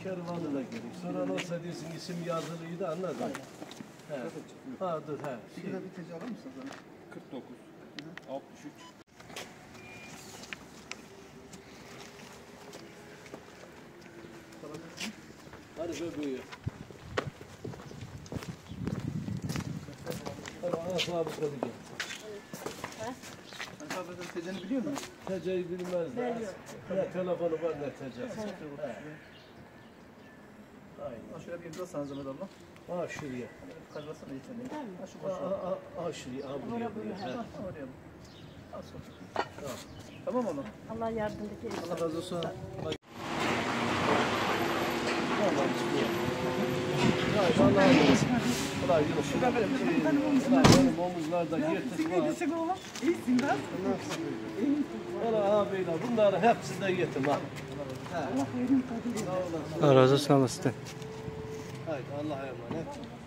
kervanı da gerek. Sonra olsa diyorsun isim yazılıydı anladın. He. Ha dur he. Bir de bir tecrübe alır mısın sana? 49, 63. Hadi bebeği. Hadi asabı kalacak. Sen sabredin tecrübeni biliyor musun? Teceyi bilmezler. Ne telefonu var ne tecrübe. Aynen. Şöyle bir imza sana zahmet Allah. Ha şuraya. Kazmasana iyi seni. Ha şu Ha şuraya. Ha buraya. Ha oraya. Al sonra. Tamam oğlum. Allah yardımcı etsin. Allah razı olsun. Ulan benim omuzlarda yırtık var. İyisin lan. Ulan abiyle bunların hepsi de yetim ha. Allah verin tadını. Allah razı olsun. Haydi Allah'a emanet.